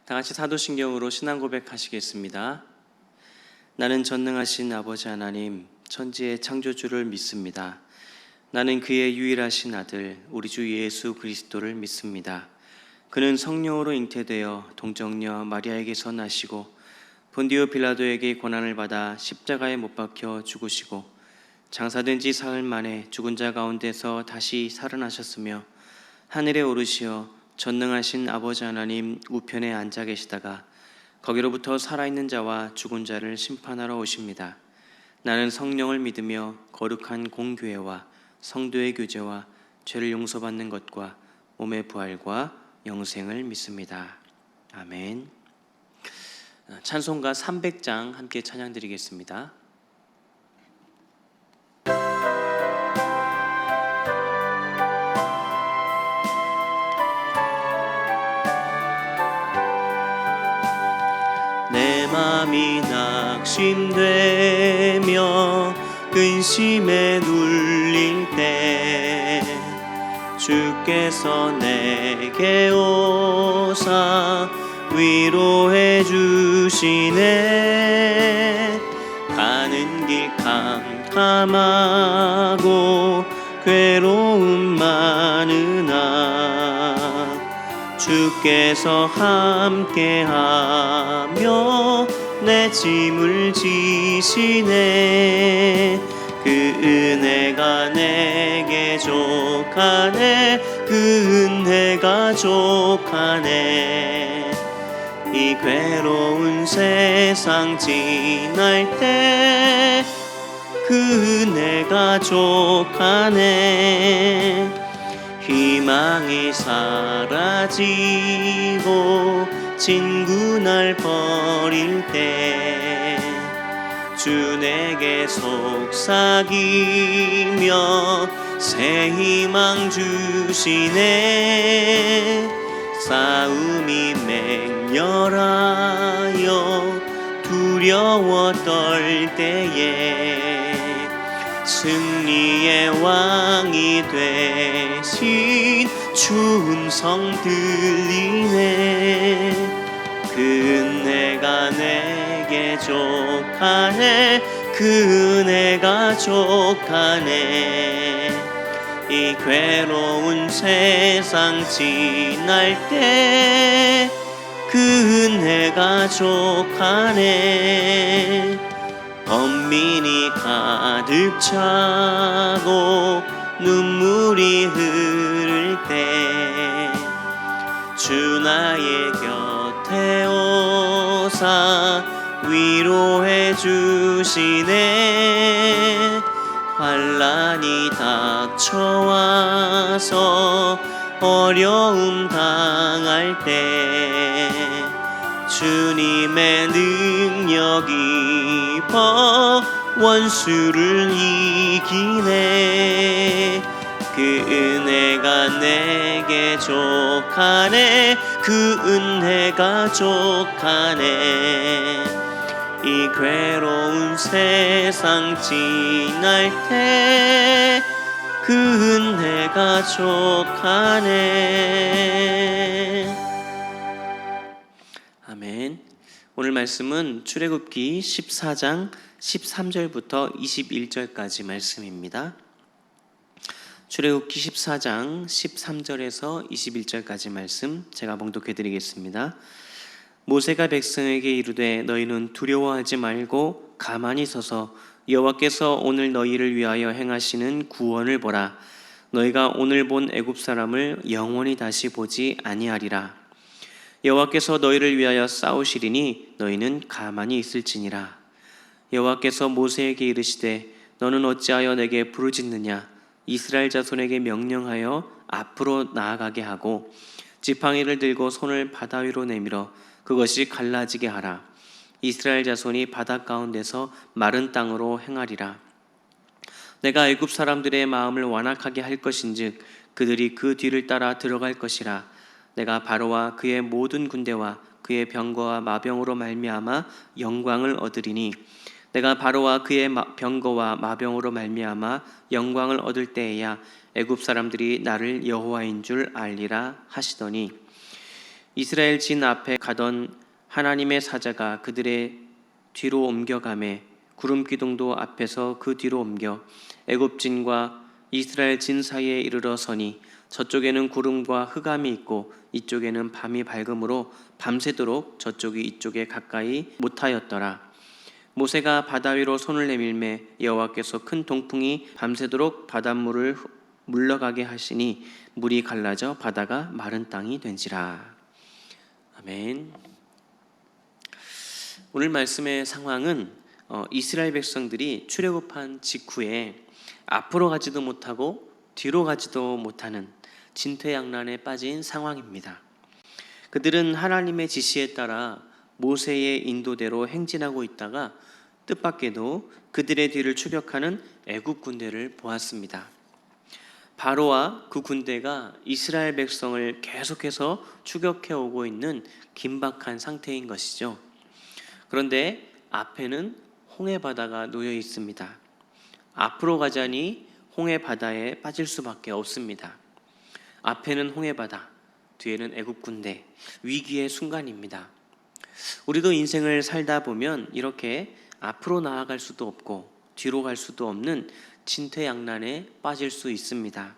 다 같이 사도신경으로 신앙 고백하시겠습니다. 나는 전능하신 아버지 하나님, 천지의 창조주를 믿습니다. 나는 그의 유일하신 아들, 우리 주 예수 그리스도를 믿습니다. 그는 성령으로 잉태되어 동정녀 마리아에게서 나시고 본디오 빌라도에게 고난을 받아 십자가에 못 박혀 죽으시고 장사된 지 사흘 만에 죽은 자 가운데서 다시 살아나셨으며 하늘에 오르시어 전능하신 아버지 하나님 우편에 앉아 계시다가 거기로부터 살아있는 자와 죽은 자를 심판하러 오십니다. 나는 성령을 믿으며 거룩한 공교회와 성도의 교제와 죄를 용서받는 것과 몸의 부활과 영생을 믿습니다. 아멘. 찬송가 300장 함께 찬양드리겠습니다. 내 맘이 낙심되며 근심에 눌릴 때 주께서 내게 오사 위로해 주시네. 가는 길 캄캄하고 괴로움 많으나 주께서 함께하며 내 짐을 지시네. 그 은혜가 내게 족하네. 그 은혜가 족하네. 이 괴로운 세상 지날 때 그 은혜가 족하네. 희망이 사라지고 친구 날 버릴 때 주 내게 속삭이며 새 희망 주시네. 싸움이 맹렬하여 두려워 떨 때에 승리의 왕이 되신 주 음성 들리네. 그 은혜가 내게 족하네. 그 은혜가 족하네. 이 괴로운 세상 지날 때 그 은혜가 족하네. 번민이 가득 차고 눈물이 흐를 때 주 나의 곁에 오사 위로해 주시네. 환난이 닥쳐와서 어려움 당할 때 주님의 능력이 원수를 이기네. 그 은혜가 내게 족하네. 그 은혜가 족하네. 이 괴로운 세상 지날 때 그 은혜가 족하네. 아멘. 오늘 말씀은 출애굽기 14장 13절부터 21절까지 말씀입니다. 출애굽기 14장 13절에서 21절까지 말씀 제가 봉독해 드리겠습니다. 모세가 백성에게 이르되 너희는 두려워하지 말고 가만히 서서 여호와께서 오늘 너희를 위하여 행하시는 구원을 보라. 너희가 오늘 본 애굽 사람을 영원히 다시 보지 아니하리라. 여호와께서 너희를 위하여 싸우시리니 너희는 가만히 있을지니라. 여호와께서 모세에게 이르시되 너는 어찌하여 내게 부르짖느냐. 이스라엘 자손에게 명령하여 앞으로 나아가게 하고 지팡이를 들고 손을 바다 위로 내밀어 그것이 갈라지게 하라. 이스라엘 자손이 바다 가운데서 마른 땅으로 행하리라. 내가 애굽 사람들의 마음을 완악하게 할 것인즉 그들이 그 뒤를 따라 들어갈 것이라. 내가 바로와 그의 모든 군대와 그의 병거와 마병으로 말미암아 영광을 얻으리니 내가 바로와 그의 병거와 마병으로 말미암아 영광을 얻을 때에야 애굽 사람들이 나를 여호와인 줄 알리라 하시더니 이스라엘 진 앞에 가던 하나님의 사자가 그들의 뒤로 옮겨가매 구름 기둥도 앞에서 그 뒤로 옮겨 애굽 진과 이스라엘 진 사이에 이르러 서니 저쪽에는 구름과 흑암이 있고 이쪽에는 밤이 밝음으로 밤새도록 저쪽이 이쪽에 가까이 못하였더라. 모세가 바다 위로 손을 내밀매 여호와께서 큰 동풍이 밤새도록 바닷물을 물러가게 하시니 물이 갈라져 바다가 마른 땅이 된지라. 아멘. 오늘 말씀의 상황은 이스라엘 백성들이 출애굽한 직후에 앞으로 가지도 못하고 뒤로 가지도 못하는 진퇴양난에 빠진 상황입니다. 그들은 하나님의 지시에 따라 모세의 인도대로 행진하고 있다가 뜻밖에도 그들의 뒤를 추격하는 애굽 군대를 보았습니다. 바로와 그 군대가 이스라엘 백성을 계속해서 추격해 오고 있는 긴박한 상태인 것이죠. 그런데 앞에는 홍해 바다가 놓여 있습니다. 앞으로 가자니 홍해 바다에 빠질 수밖에 없습니다. 앞에는 홍해 바다, 뒤에는 애굽 군대, 위기의 순간입니다. 우리도 인생을 살다 보면 이렇게 앞으로 나아갈 수도 없고 뒤로 갈 수도 없는 진퇴양난에 빠질 수 있습니다.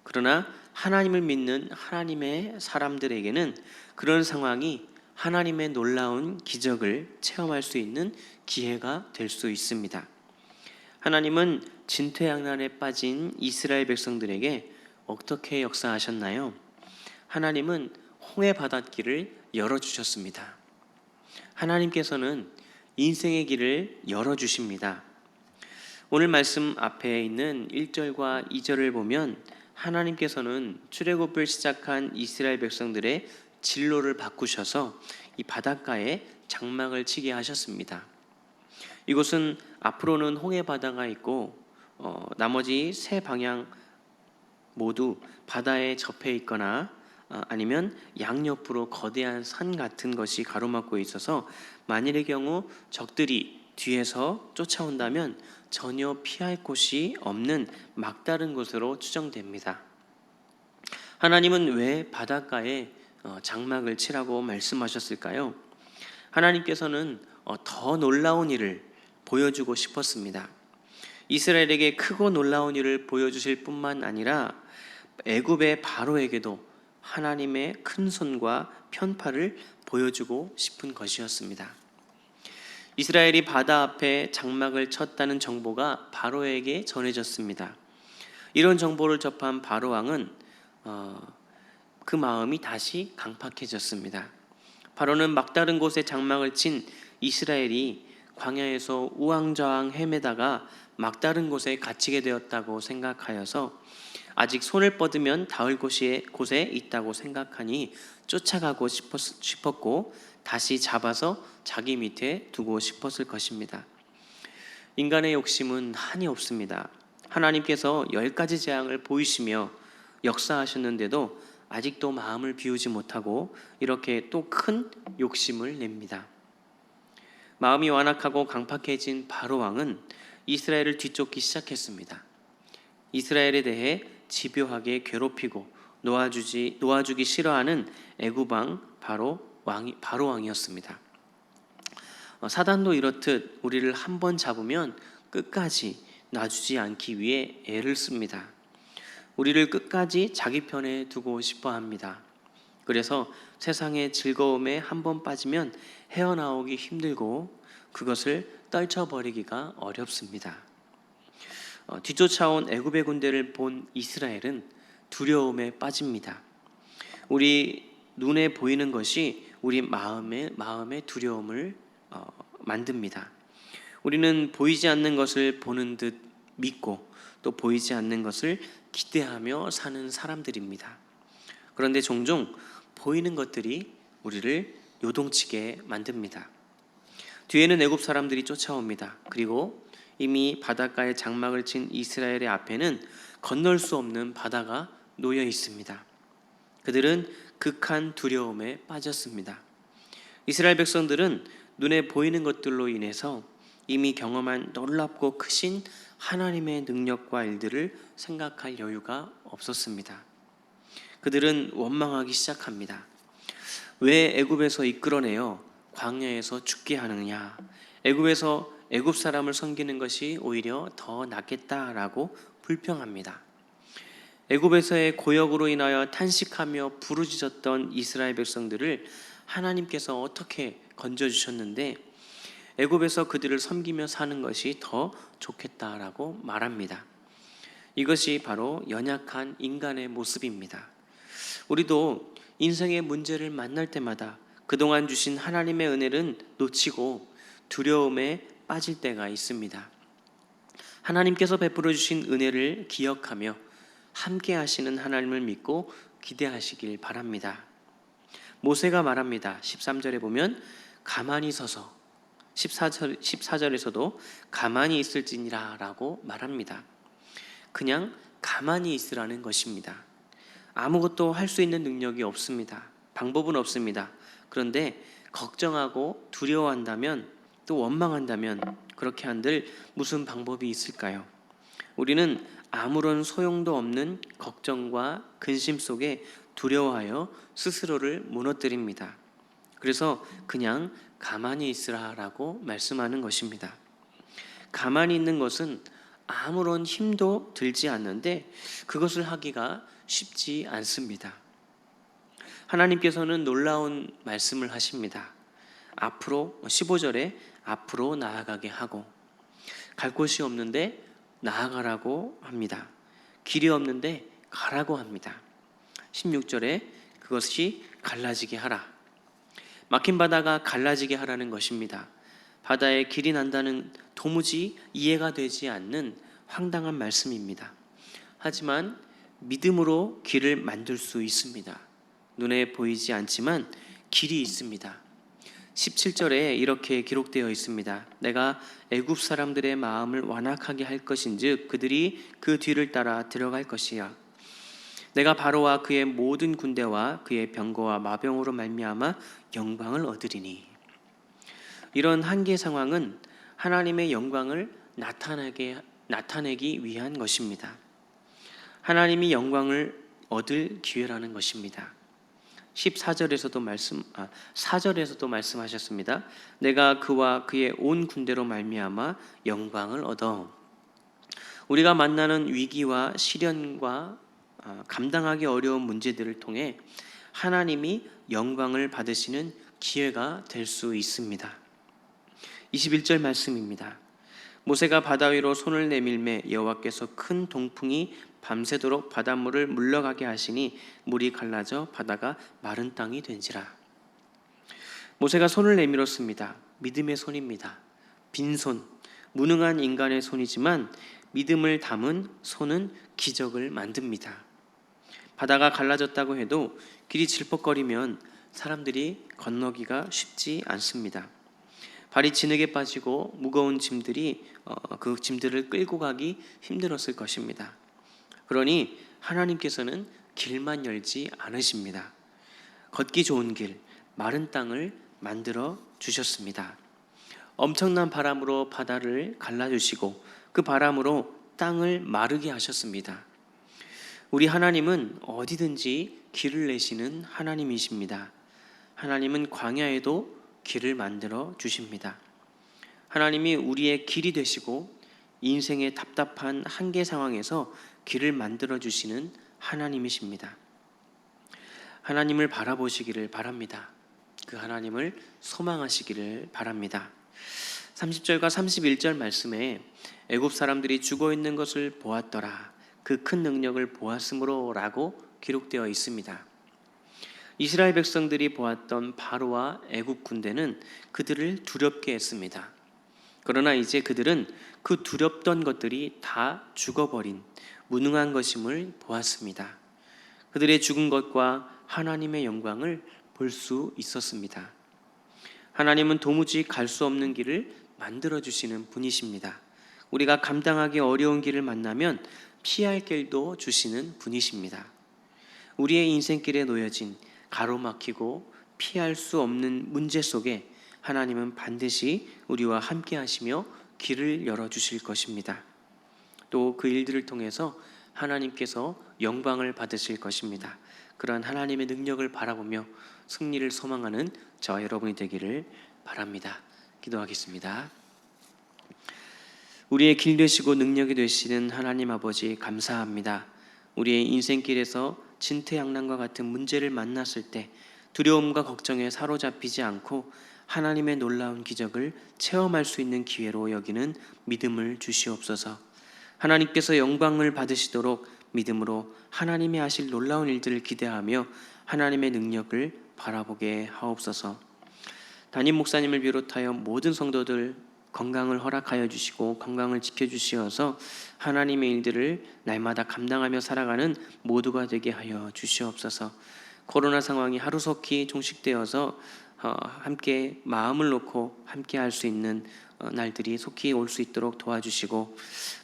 그러나 하나님을 믿는 하나님의 사람들에게는 그런 상황이 하나님의 놀라운 기적을 체험할 수 있는 기회가 될 수 있습니다. 하나님은 진퇴양난에 빠진 이스라엘 백성들에게 어떻게 역사하셨나요? 하나님은 홍해 바닷길을 열어주셨습니다. 하나님께서는 인생의 길을 열어주십니다. 오늘 말씀 앞에 있는 1절과 2절을 보면 하나님께서는 출애굽을 시작한 이스라엘 백성들의 진로를 바꾸셔서 이 바닷가에 장막을 치게 하셨습니다. 이곳은 앞으로는 홍해 바다가 있고 나머지 세 방향 모두 바다에 접해 있거나 아니면 양옆으로 거대한 산 같은 것이 가로막고 있어서 만일의 경우 적들이 뒤에서 쫓아온다면 전혀 피할 곳이 없는 막다른 곳으로 추정됩니다. 하나님은 왜 바닷가에 장막을 치라고 말씀하셨을까요? 하나님께서는 더 놀라운 일을 보여주고 싶었습니다. 이스라엘에게 크고 놀라운 일을 보여주실 뿐만 아니라 애굽의 바로에게도 하나님의 큰 손과 편파를 보여주고 싶은 것이었습니다. 이스라엘이 바다 앞에 장막을 쳤다는 정보가 바로에게 전해졌습니다. 이런 정보를 접한 바로 왕은 그 마음이 다시 강팍해졌습니다. 바로는 막다른 곳에 장막을 친 이스라엘이 광야에서 우왕좌왕 헤매다가 막다른 곳에 갇히게 되었다고 생각하여서 아직 손을 뻗으면 닿을 곳에 있다고 생각하니 쫓아가고 싶었고 다시 잡아서 자기 밑에 두고 싶었을 것입니다. 인간의 욕심은 한이 없습니다. 하나님께서 10가지 재앙을 보이시며 역사하셨는데도 아직도 마음을 비우지 못하고 이렇게 또 큰 욕심을 냅니다. 마음이 완악하고 강팍해진 바로 왕은 이스라엘을 뒤쫓기 시작했습니다. 이스라엘에 대해 집요하게 괴롭히고 놓아주기 싫어하는 애굽 왕 바로 왕이었습니다. 사단도 이렇듯 우리를 한번 잡으면 끝까지 놔주지 않기 위해 애를 씁니다. 우리를 끝까지 자기 편에 두고 싶어 합니다. 그래서 세상의 즐거움에 한번 빠지면 헤어나오기 힘들고 그것을 떨쳐버리기가 어렵습니다. 뒤쫓아온 애굽의 군대를 본 이스라엘은 두려움에 빠집니다. 우리 눈에 보이는 것이 우리 마음의 두려움을 만듭니다. 우리는 보이지 않는 것을 보는 듯 믿고 또 보이지 않는 것을 기대하며 사는 사람들입니다. 그런데 종종 보이는 것들이 우리를 요동치게 만듭니다. 뒤에는 애굽 사람들이 쫓아옵니다. 그리고 이미 바닷가에 장막을 친 이스라엘의 앞에는 건널 수 없는 바다가 놓여 있습니다. 그들은 극한 두려움에 빠졌습니다. 이스라엘 백성들은 눈에 보이는 것들로 인해서 이미 경험한 놀랍고 크신 하나님의 능력과 일들을 생각할 여유가 없었습니다. 그들은 원망하기 시작합니다. 왜 애굽에서 이끌어내어 광야에서 죽게 하느냐? 애굽에서 애굽 사람을 섬기는 것이 오히려 더 낫겠다라고 불평합니다. 애굽에서의 고역으로 인하여 탄식하며 부르짖었던 이스라엘 백성들을 하나님께서 어떻게 건져주셨는데 애굽에서 그들을 섬기며 사는 것이 더 좋겠다라고 말합니다. 이것이 바로 연약한 인간의 모습입니다. 우리도 인생의 문제를 만날 때마다 그동안 주신 하나님의 은혜는 놓치고 두려움에 빠질 때가 있습니다. 하나님께서 베풀어 주신 은혜를 기억하며 함께 하시는 하나님을 믿고 기대하시길 바랍니다. 모세가 말합니다. 13절에 보면 가만히 서서 14절에서도 가만히 있을지니라 라고 말합니다. 그냥 가만히 있으라는 것입니다. 아무것도 할 수 있는 능력이 없습니다. 방법은 없습니다. 그런데 걱정하고 두려워한다면 또 원망한다면 그렇게 한들 무슨 방법이 있을까요? 우리는 아무런 소용도 없는 걱정과 근심 속에 두려워하여 스스로를 무너뜨립니다. 그래서 그냥 가만히 있으라라고 말씀하는 것입니다. 가만히 있는 것은 아무런 힘도 들지 않는데 그것을 하기가 쉽지 않습니다. 하나님께서는 놀라운 말씀을 하십니다. 앞으로 15절에 앞으로 나아가게 하고 갈 곳이 없는데 나아가라고 합니다. 길이 없는데 가라고 합니다. 16절에 그것이 갈라지게 하라. 막힌 바다가 갈라지게 하라는 것입니다. 바다에 길이 난다는 도무지 이해가 되지 않는 황당한 말씀입니다. 하지만 믿음으로 길을 만들 수 있습니다. 눈에 보이지 않지만 길이 있습니다. 17절에 이렇게 기록되어 있습니다. 내가 애굽 사람들의 마음을 완악하게 할 것인즉 그들이 그 뒤를 따라 들어갈 것이야. 내가 바로와 그의 모든 군대와 그의 병거와 마병으로 말미암아 영광을 얻으리니. 이런 한계 상황은 하나님의 영광을 나타내기 위한 것입니다. 하나님이 영광을 얻을 기회라는 것입니다. 4절에서도 말씀하셨습니다. 내가 그와 그의 온 군대로 말미암아 영광을 얻어. 우리가 만나는 위기와 시련과 감당하기 어려운 문제들을 통해 하나님이 영광을 받으시는 기회가 될 수 있습니다. 21절 말씀입니다. 모세가 바다 위로 손을 내밀매 여호와께서 큰 동풍이 밤새도록 바닷물을 물러가게 하시니 물이 갈라져 바다가 마른 땅이 된지라. 모세가 손을 내밀었습니다. 믿음의 손입니다. 빈손, 무능한 인간의 손이지만 믿음을 담은 손은 기적을 만듭니다. 바다가 갈라졌다고 해도 길이 질퍽거리면 사람들이 건너기가 쉽지 않습니다. 발이 진흙에 빠지고 무거운 짐들이 그 짐들을 끌고 가기 힘들었을 것입니다. 그러니 하나님께서는 길만 열지 않으십니다. 걷기 좋은 길, 마른 땅을 만들어 주셨습니다. 엄청난 바람으로 바다를 갈라주시고 그 바람으로 땅을 마르게 하셨습니다. 우리 하나님은 어디든지 길을 내시는 하나님이십니다. 하나님은 광야에도 길을 만들어 주십니다. 하나님이 우리의 길이 되시고 인생의 답답한 한계 상황에서 길을 만들어 주시는 하나님이십니다. 하나님을 바라보시기를 바랍니다. 그 하나님을 소망하시기를 바랍니다. 30절과 31절 말씀에 애굽 사람들이 죽어 있는 것을 보았더라. 그 큰 능력을 보았으므로 라고 기록되어 있습니다. 이스라엘 백성들이 보았던 바로와 애굽 군대는 그들을 두렵게 했습니다. 그러나 이제 그들은 그 두렵던 것들이 다 죽어버린 무능한 것임을 보았습니다. 그들의 죽은 것과 하나님의 영광을 볼 수 있었습니다. 하나님은 도무지 갈 수 없는 길을 만들어주시는 분이십니다. 우리가 감당하기 어려운 길을 만나면 피할 길도 주시는 분이십니다. 우리의 인생길에 놓여진 가로막히고 피할 수 없는 문제 속에 하나님은 반드시 우리와 함께 하시며 길을 열어주실 것입니다. 또 그 일들을 통해서 하나님께서 영광을 받으실 것입니다. 그러한 하나님의 능력을 바라보며 승리를 소망하는 저와 여러분이 되기를 바랍니다. 기도하겠습니다. 우리의 길 되시고 능력이 되시는 하나님 아버지, 감사합니다. 우리의 인생길에서 진퇴양난과 같은 문제를 만났을 때 두려움과 걱정에 사로잡히지 않고 하나님의 놀라운 기적을 체험할 수 있는 기회로 여기는 믿음을 주시옵소서. 하나님께서 영광을 받으시도록 믿음으로 하나님이 하실 놀라운 일들을 기대하며 하나님의 능력을 바라보게 하옵소서. 담임 목사님을 비롯하여 모든 성도들 건강을 허락하여 주시고 건강을 지켜주시어서 하나님의 일들을 날마다 감당하며 살아가는 모두가 되게 하여 주시옵소서. 코로나 상황이 하루속히 종식되어서 함께 마음을 놓고 함께 할 수 있는 날들이 속히 올 수 있도록 도와주시고,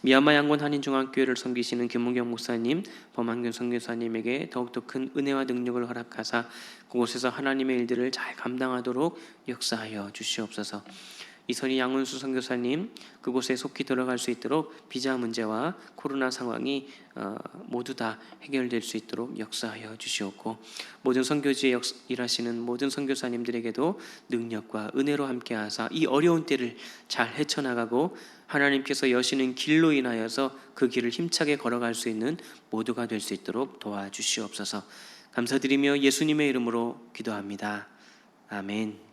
미얀마 양곤 한인중앙교회를 섬기시는 김문경 목사님, 범한균 선교사님에게 더욱더 큰 은혜와 능력을 허락하사 그곳에서 하나님의 일들을 잘 감당하도록 역사하여 주시옵소서. 이선희 양은수 선교사님, 그곳에 속히 들어갈 수 있도록 비자 문제와 코로나 상황이 모두 다 해결될 수 있도록 역사하여 주시옵고, 모든 선교지에 일하시는 모든 선교사님들에게도 능력과 은혜로 함께하사 이 어려운 때를 잘 헤쳐나가고 하나님께서 여시는 길로 인하여서 그 길을 힘차게 걸어갈 수 있는 모두가 될 수 있도록 도와주시옵소서. 감사드리며 예수님의 이름으로 기도합니다. 아멘.